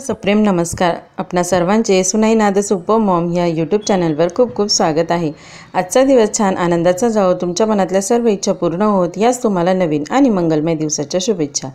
सप्रेम नमस्कार. आपणा सर्वांचे सुनाई नादस उपमॉम ह्या यूट्यूब चॅनलवर खूप खूप स्वागत आहे. आजचा दिवस छान आनंदाचा जाओ, तुमच्या मनातल्या सर्व इच्छा पूर्ण होत याच तुम्हाला नवीन आणि मंगलमय दिवसाच्या शुभेच्छा.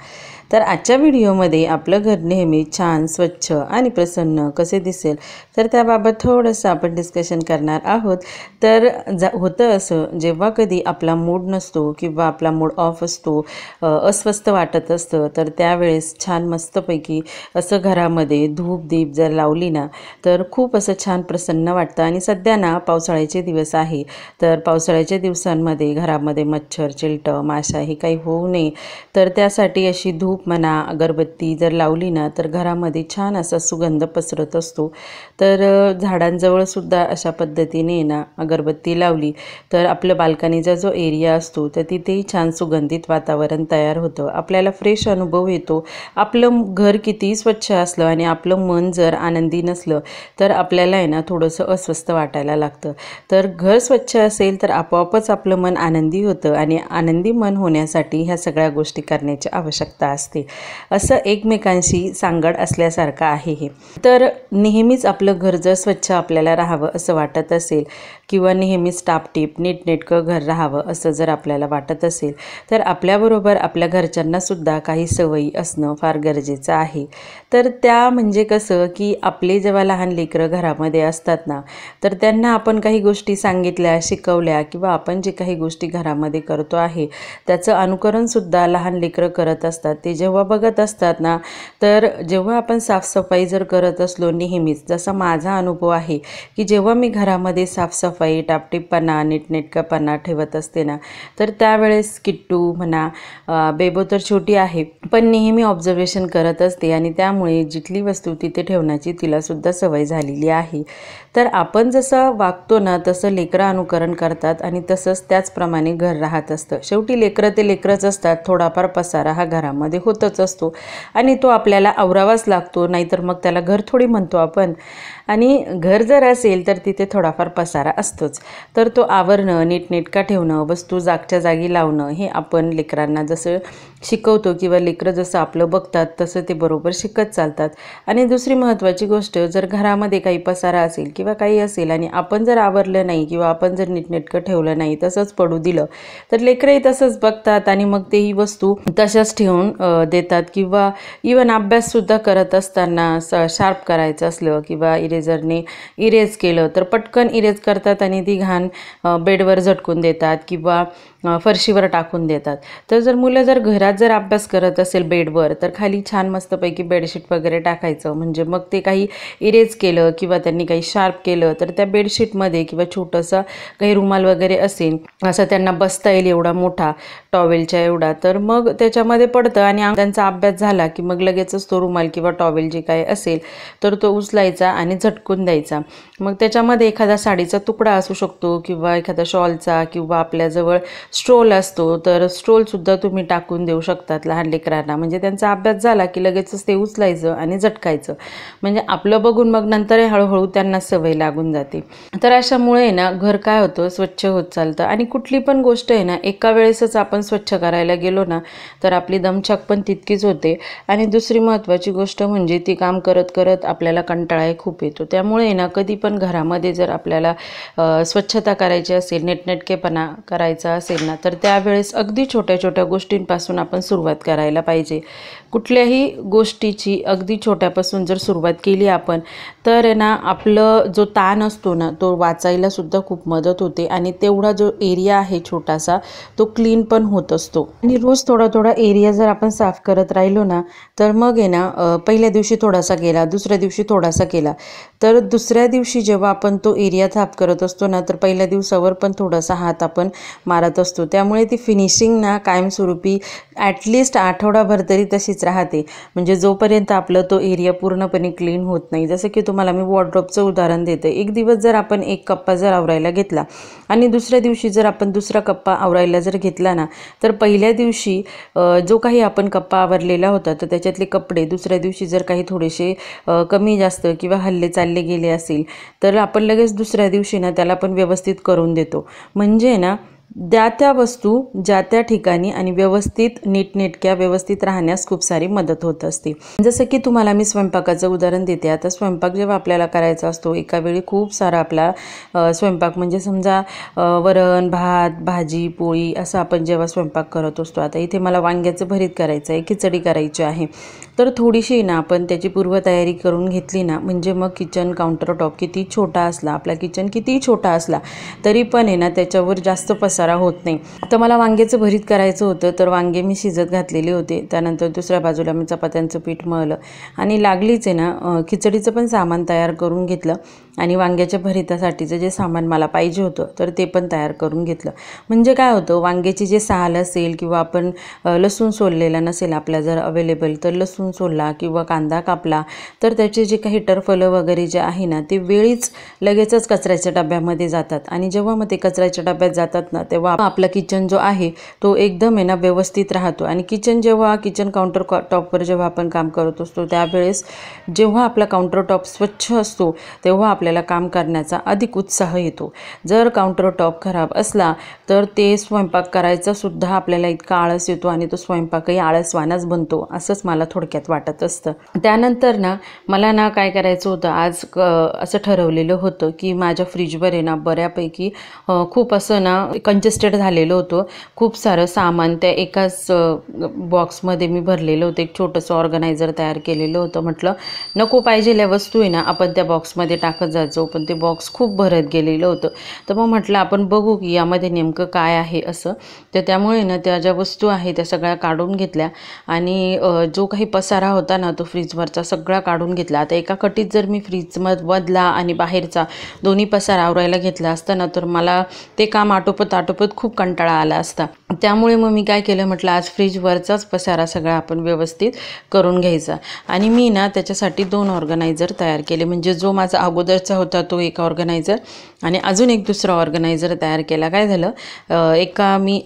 तर आजच्या व्हिडिओमध्ये आपलं घर नेहमी छान स्वच्छ आणि प्रसन्न कसे दिसेल तर त्याबाबत थोडंसं आपण डिस्कशन करणार आहोत. तर होतं असं, जेव्हा कधी आपला मूड नसतो किंवा आपला मूड ऑफ असतो, अस्वस्थ वाटत असतं, तर त्यावेळेस छान मस्तपैकी असं घरामध्ये धूप दीप जर लावली ना तर खूप असं छान प्रसन्न वाटतं. आणि सध्या ना पावसाळ्याचे दिवस आहे, तर पावसाळ्याच्या दिवसांमध्ये घरामध्ये मच्छर चिलटं माशा हे काही होऊ नये तर त्यासाठी अशी धूप म्हणा अगरबत्ती जर लावली ना तर घरामध्ये छान असा सुगंध पसरत असतो. तर झाडांजवळ सुद्धा अशा पद्धतीने ना अगरबत्ती लावली तर आपलं बाल्कनीचा जो एरिया असतो तर तिथेही छान सुगंधित वातावरण तयार होतं. आपल्याला फ्रेश अनुभव येतो. आपलं घर किती स्वच्छ असलं आणि आपलं मन जर आनंदी नसलं तर आपल्याला आहे ना थोडंसं अस्वस्थ वाटायला लागतं. तर घर स्वच्छ असेल तर आपोआपच आपलं मन आनंदी होतं आणि आनंदी मन होण्यासाठी ह्या सगळ्या गोष्टी करण्याची आवश्यकता असते. असं एकमेकांशी सांगड असल्यासारखं आहे हे. तर नेहमीच आपलं घर जर स्वच्छ आपल्याला राहावं असं वाटत असेल किंवा नेहमीच टापटीप नीटनेटकं घर राहावं असं जर आपल्याला वाटत असेल तर आपल्याबरोबर आपल्या घरच्यांना सुद्धा काही सवयी असणं फार गरजेचं आहे. तर त्या म्हणजे कसं की आपले जेव्हा लहान लेकरं घरामध्ये असतात ना तर त्यांना आपण काही गोष्टी सांगितल्या शिकवल्या किंवा आपण जे काही गोष्टी घरामध्ये करतो आहे त्याचं अनुकरणसुद्धा लहान लेकरं करत असतात. ते जेव्हा बघत असतात ना तर जेव्हा आपण साफसफाई जर करत असलो नेहमीच, जसा माझा अनुभव आहे की जेव्हा मी घरामध्ये साफसफाई टापटीपणा नीटनेटकापणा ठेवत असते ना तर त्यावेळेस किट्टू म्हणा बेबो तर छोटी आहे पण नेहमी ऑब्झर्वेशन करत असते आणि त्यामुळे जिथली वस्तू तिथे ठेवण्याची तिलासुद्धा सवय झालेली आहे. तर आपण जसं वागतो ना तसं लेकरं अनुकरण करतात आणि तसंच त्याचप्रमाणे घर राहत असतं. शेवटी लेकरं ते लेकरंच असतात. थोडाफार पसारा हा घरामध्ये होतच असतो आणि तो आपल्याला आवरावाच लागतो, नाहीतर मग त्याला घर थोडी म्हणतो आपण. आणि घर जर असेल तर तिथे थोडाफार पसारा असतोच. तर तो आवरणं नीटनेटका ठेवणं वस्तू जागच्या जागी लावणं हे आपण लेकरांना जसं शिकवतो किंवा लेकरं जसं आपलं बघतात तसं ते बरोबर शिकत चालतात. आणि दुसरी महत्त्वाची गोष्ट, जर घरामध्ये काही पसारा असेल किंवा काही असेल आणि आपण जर आवरलं नाही किंवा आपण जर नीटनेटकं ठेवलं नाही तसंच पडू दिलं तर लेकरंही तसंच बघतात आणि मग ते ही वस्तू तशाच ठेवून देतात. किंवा इवन अभ्याससुद्धा करत असताना शार्प करायचं असलं किंवा इरेजरने इरेज केलं तर पटकन इरेज करतात आणि ती घाण बेडवर झटकून देतात किंवा फरशीवर टाकून देतात. तर जर मुलं जर घरात जर अभ्यास करत असेल बेडवर तर खाली छान मस्तपैकी बेडशीट वगैरे टाकायचं, म्हणजे मग ते काही इरेज केलं किंवा त्यांनी काही शार्प केलं तर त्या बेडशीटमध्ये किंवा छोटंसं काही रुमाल वगैरे असेल असं त्यांना बसता येईल एवढा मोठा टॉवेलच्या एवढा, तर मग त्याच्यामध्ये पडतं आणि त्यांचा अभ्यास झाला की मग लगेचच तो रुमाल किंवा टॉवेल जे काही असेल तर तो उचलायचा आणि झटकून द्यायचा. मग त्याच्यामध्ये एखादा साडीचा तुकडा असू शकतो किंवा एखादा शॉलचा किंवा आपल्याजवळ स्ट्रोल असतो तर स्ट्रोलसुद्धा तुम्ही टाकून देऊ शकतात लहान लेकरांना. म्हणजे त्यांचा अभ्यास झाला की लगेचच ते उचलायचं आणि झटकायचं, म्हणजे आपलं बघून मग नंतर हळूहळू त्यांना सवय लागून जाते. तर अशामुळे ना घर काय होतं स्वच्छ होत चालतं. आणि कुठली पण गोष्ट आहे ना एका वेळेसच आपण स्वच्छ करायला गेलो ना तर आपली दमछाक पण तितकीच होते. आणि दुसरी महत्त्वाची गोष्ट म्हणजे ती काम करत करत आपल्याला कंटाळाही खूप येतो. त्यामुळे ना कधी पण घरामध्ये जर आपल्याला स्वच्छता करायची असेल नीटनेटकेपणा करायचा असेल ना तर त्यावेळेस अगदी छोट्या छोट्या गोष्टींपासून आपण सुरुवात करायला पाहिजे. कुठल्याही गोष्टीची अगदी छोट्यापासून जर सुरुवात केली आपण तर ना आपलं जो ताण असतो ना तो वाचायला सुद्धा खूप मदत होते आणि तेवढा जो एरिया आहे छोटासा तो क्लीन पण होत असतो. आणि रोज थोडा थोडा एरिया जर आपण साफ करत राहिलो ना तर मग आहे ना पहिल्या दिवशी थोडासा केला, दुसऱ्या दिवशी थोडासा केला, तर दुसऱ्या दिवशी जेव्हा आपण तो एरिया साफ करत असतो ना तर पहिल्या दिवसावर पण थोडासा हात आपण मारत असतो. त्यामुळे ती फिनिशिंग ना कायमस्वरूपी ॲटलिस्ट आठवडाभर तरी तशीच राहते. म्हणजे जोपर्यंत आपलं तो एरिया पूर्णपणे क्लीन होत नाही. जसं की तुम्हाला मी वॉर्डरोबचं उदाहरण देते. एक दिवस जर आपण एक कप्पा जर आवरायला घेतला आणि दुसऱ्या दिवशी जर आपण दुसरा कप्पा आवरायला जर घेतला ना तर पहिल्या दिवशी जो काही आपण कप्पा आवरलेला होता तर त्याच्यातले कपडे दुसऱ्या दिवशी जर काही थोडेसे कमी जास्त किंवा हल्ले चालले गेले असेल तर आपण लगेच दुसऱ्या दिवशी ना त्याला पण व्यवस्थित करून देतो. म्हणजे ना त्या वस्तू ज्या त्या ठिकाणी आणि व्यवस्थित नीटनेटक्या व्यवस्थित राहण्यास खूप सारी मदत होत असते। जसं की तुम्हाला मी स्वयंपाकाचं उदाहरण देते। आता स्वयंपाक जेव्हा आपल्याला करायचा असतो एका वेळी खूप सारा आपला स्वयंपाक म्हणजे समजा वरण भात भाजी पोळी असं आपण जेव्हा स्वयंपाक करत असतो। आता इथे मला वांग्याचं भरीत करायचं आहे, खिचडी करायची आहे, तर थोडीशी ना आपण त्याची पूर्वतयारी करून घेतली ना म्हणजे मग किचन काउंटर टॉप किती छोटा असला, आपला किचन किती छोटा असला तरी पण आहे ना त्याच्यावर जास्त पसारा होत नाही। तर मला वांग्याचं भरीत करायचं होतं, तर वांगे मी शिजत घातलेले होते। त्यानंतर दुसऱ्या बाजूला मी चपात्यांचं पीठ मळलं आणि लागलीच आहे ना खिचडीचं पण सामान तयार करून घेतलं आणि वांग्याच्या भरितासाठीचं जे सामान मला पाहिजे होतं तर ते पण तयार करून घेतलं। म्हणजे काय होतं, वांग्याची जे साल असेल किंवा आपण लसूण सोललेला नसेल आपल्या जर अवेलेबल तर लसूण सोलला किंवा कांदा कापला तर त्याचे जे काही टरफलं वगैरे जे आहे ना ते वेळीच लगेचच कचऱ्याच्या डब्यामध्ये जातात आणि जेव्हा मग ते कचऱ्याच्या डब्यात जातात ना तेव्हा आपला किचन जो आहे तो एकदम आहे ना व्यवस्थित राहतो। आणि किचन काउंटर टॉपवर जेव्हा आपण काम करत असतो त्यावेळेस जेव्हा आपला काउंटर टॉप स्वच्छ असतो तेव्हा आपल्याला काम करण्याचा अधिक उत्साह येतो। जर काउंटर टॉप खराब असला तर ते स्वयंपाक करायचा सुद्धा आपल्याला इतका आळस येतो आणि तो स्वयंपाकही आळसवानाच बनतो, असंच मला थोडक्यात वाटत असतं। त्यानंतर ना मला ना काय करायचं होतं, आज असं ठरवलेलं होतं की माझ्या फ्रीजवर आहे ना बऱ्यापैकी खूप असं ना कंजेस्टेड झालेलं होतं। खूप सारं सामान त्या एकाच बॉक्समध्ये मी भरलेलं होतं, एक छोटंसं ऑर्गनायझर तयार केलेलं होतं। म्हटलं नको पाहिजेल्या वस्तू आहे ना आपण त्या बॉक्समध्ये टाकत जायचो, पण ते बॉक्स खूप भरत गेलेलं होतं। तर मग म्हटलं आपण बघू की यामध्ये नेमकं काय आहे असं। तर त्यामुळे ना त्या ज्या वस्तू आहे त्या सगळ्या काढून घेतल्या आणि जो काही पसारा होता ना तो फ्रीजवरचा सगळा काढून घेतला। आता एका कटीत जर मी फ्रीजमधला आणि बाहेरचा दोन्ही पसारा आवरायला घेतला असता ना तर मला ते काम आटोपत खूप कंटाळा आला असता। त्यामुळे मग मी काय केलं, म्हटलं आज फ्रीजवरचाच पसारा सगळा आपण व्यवस्थित करून घ्यायचा आणि मी ना त्याच्यासाठी 2 ऑर्गनायझर तयार केले। म्हणजे जो माझा अगोदरचा होता तो एक ऑर्गनायझर आणि अजून एक दुसरा ऑर्गनायझर तयार केला। काय झालं,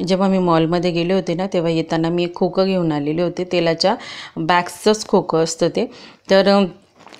जेव्हा मी मॉलमध्ये गेले होते ना तेव्हा येताना मी एक खोकं घेऊन आलेले होते, तेलाच्या बॅग्सचंच खोकं असतं ते। तर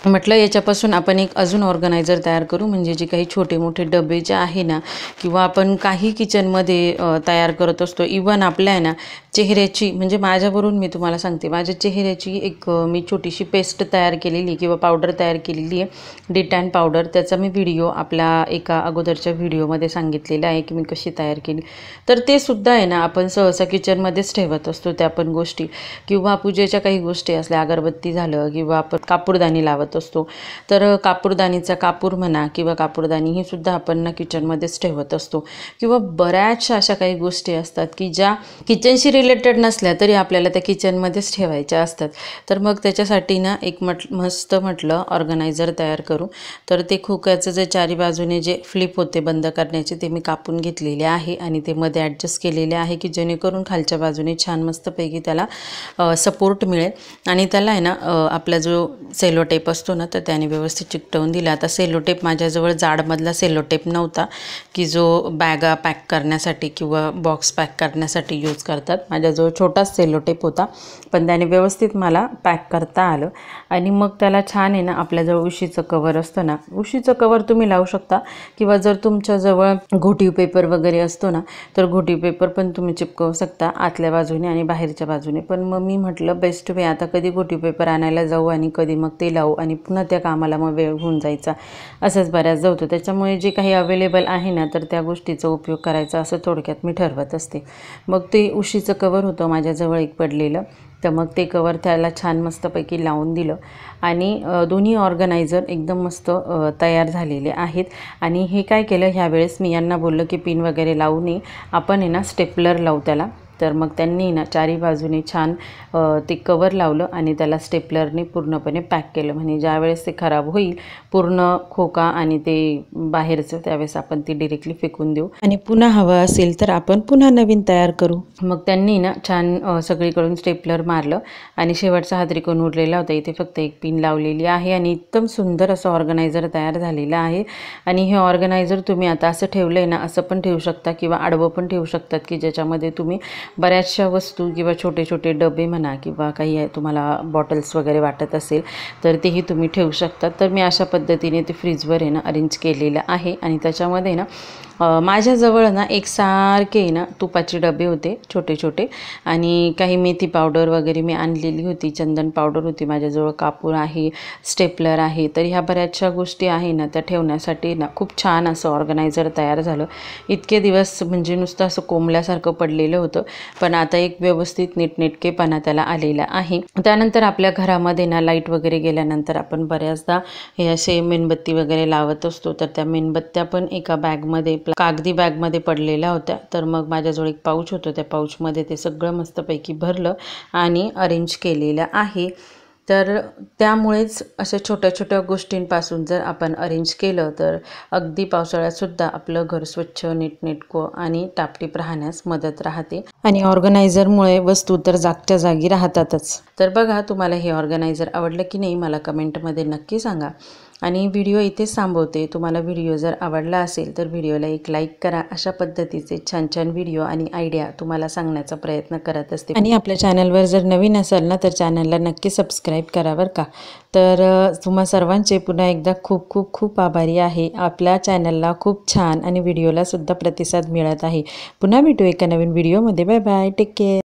म्हटलं याच्यापासून आपण एक अजून ऑर्गनायझर तयार करू, म्हणजे जे काही छोटे मोठे डबे जे आहे ना किंवा आपण काही किचनमध्ये तयार करत असतो, इवन आपल्या आहे ना चेहऱ्याची, म्हणजे माझ्यावरून मी तुम्हाला सांगते, माझ्या चेहऱ्याची एक मी छोटीशी पेस्ट तयार केलेली किंवा पावडर तयार केलेली आहे, डिटॅन पावडर। त्याचा मी व्हिडिओ आपल्या एका अगोदरच्या व्हिडिओमध्ये सांगितलेला आहे की मी कशी तयार केली। तर ते सुद्धा आहे ना आपण सहसा किचनमध्येच ठेवत असतो त्या पण गोष्टी, किंवा पूजेच्या काही गोष्टी असल्या, अगरबत्ती झालं किंवा आपण कापूरदानी लावत असतो तर कापूरदानीचा कापूर म्हणा किंवा कापूरदानी ही सुद्धा आपण ना किचनमध्येच ठेवत असतो। किंवा बऱ्याचशा अशा काही गोष्टी असतात की ज्या किचनशी रिलेटेड नसल्या तरी आपल्याला त्या किचनमध्येच ठेवायच्या असतात। तर मग त्याच्यासाठी ना एक मस्त म्हटलं ऑर्गनायझर तयार करू। तर ते खोक्याचं जे चारी बाजूने जे फ्लिप होते बंद करण्याचे ते मी कापून घेतलेले आहे आणि ते मध्ये ॲडजस्ट केलेले आहे की जेणेकरून खालच्या बाजूने छान मस्तपैकी त्याला सपोर्ट मिळेल आणि त्याला आहे ना आपला जो सेलो टेप असतो ना तर त्याने व्यवस्थित चिकटवून दिला। आता सेलो टेप माझ्याजवळ जाडमधला सेलो टेप नव्हता की जो बॅगा पॅक करण्यासाठी किंवा बॉक्स पॅक करण्यासाठी यूज करतात, माझ्याजवळ छोटाच सेलो टेप होता, पण त्याने व्यवस्थित मला पॅक करता आलं। आणि मग त्याला छान आहे ना आपल्याजवळ उशीचं कवर असतं ना, उशीचं कवर तुम्ही लावू शकता किंवा जर तुमच्याजवळ घोटीव पेपर वगैरे असतो ना तर घोटीव पेपर पण तुम्ही चिपकवू शकता आतल्या बाजूने आणि बाहेरच्या बाजूने। पण मग मी म्हटलं बेस्ट वे, आता कधी घोटीव पेपर आणायला जाऊ आणि कधी मग ते लावू आणि पुन्हा त्या कामाला मग वेळ होऊन जायचा, असंच बऱ्याचदा होतं। त्याच्यामुळे जे काही अवेलेबल आहे ना तर त्या गोष्टीचा उपयोग करायचा असं थोडक्यात मी ठरवत असते। मग ते उशीचं कवर होतं माझ्याजवळ एक पडलेलं, तर मग ते कवर त्याला छान मस्तपैकी लावून दिलं आणि दोन्ही ऑर्गनायझर एकदम मस्त तयार झालेले आहेत। आणि हे काय केलं, ह्यावेळेस मी यांना बोललं की पिन वगैरे लावू नये, आपण आहे ना स्टेपलर लावू त्याला। तर मग त्यांनी ना चारी बाजूने छान ते कवर लावलं आणि त्याला स्टेपलरने पूर्णपणे पॅक केलं, म्हणजे ज्यावेळेस ते खराब होईल पूर्ण खोका आणि ते बाहेरचं त्यावेळेस आपण ती डिरेक्टली फेकून देऊ आणि पुन्हा हवं असेल तर आपण पुन्हा नवीन तयार करू। मग त्यांनी ना छान सगळीकडून स्टेपलर मारलं आणि शेवटचा हा त्रिकोण उरलेला होता, इथे फक्त एक पिन लावलेली आहे आणि एकदम सुंदर असं ऑर्गनायझर तयार झालेलं आहे। आणि हे ऑर्गनायझर तुम्ही आता असं ठेवलं आहे ना असं पण ठेवू शकता किंवा आडवं पण ठेवू शकतात की ज्याच्यामध्ये तुम्ही बऱ्याचशा वस्तू किंवा छोटे छोटे डबे म्हणा किंवा काही तुम्हाला बॉटल्स वगैरे वाटत असेल तर तेही तुम्ही ठेवू शकता। तर मी अशा पद्धतीने ते फ्रीजवर आहे ना अरेंज केलेलं आहे आणि त्याच्यामध्ये ना माझ्याजवळ ना एकसारखे ना तुपाचे डबे होते छोटे छोटे, आणि काही मेथी पावडर वगैरे मी आणलेली होती, चंदन पावडर होती माझ्याजवळ, कापूर आहे, स्टेपलर आहे. तर ह्या बऱ्याचशा गोष्टी आहे ना त्या ठेवण्यासाठी ना खूप छान असं ऑर्गनायझर तयार झालं. इतके दिवस म्हणजे नुसतं असं कोंबल्यासारखं पडलेलं होतं, पण आता एक व्यवस्थित नीटनेटकेपणा त्याला आलेला आहे. त्यानंतर आपल्या घरामध्ये ना लाईट वगैरे गेल्यानंतर आपण बऱ्याचदा हे असे मेणबत्ती वगैरे लावत असतो, तर त्या मेणबत्त्या पण एका बॅगमध्ये, कागदी बॅगमध्ये पडलेल्या होत्या. तर मग माझ्याजवळ एक पाऊच होतं, त्या पाऊचमध्ये ते सगळं मस्तपैकी भरलं आणि अरेंज केलेलं आहे. तर त्यामुळेच अशा छोट्या छोट्या गोष्टींपासून जर आपण अरेंज केलं तर अगदी पावसाळ्यातसुद्धा आपलं घर स्वच्छ, नीटनेटकं आणि टापटीप राहण्यास मदत राहते. आणि ऑर्गनायझरमुळे वस्तू तर जागच्या जागी राहतातच. तर बघा, तुम्हाला हे ऑर्गनायझर आवडलं की नाही मला कमेंटमध्ये नक्की सांगा. आणि व्हिडिओ इथेच थांबवते. तुम्हाला व्हिडिओ जर आवडला असेल तर व्हिडिओला एक लाईक करा. अशा पद्धतीचे छान छान व्हिडिओ आणि आयडिया तुम्हाला सांगण्याचा प्रयत्न करत असते. आणि आपल्या चॅनलवर जर नवीन असाल ना तर चॅनलला नक्की सबस्क्राईब करा बरं का. तर तुम्हा सर्वांचे पुन्हा एकदा खूप खूप खूप आभारी आहे. आपल्या चॅनलला खूप छान आणि व्हिडिओला सुद्धा प्रतिसाद मिळत आहे. पुन्हा भेटू एका नवीन व्हिडिओमध्ये. Bye bye, take care.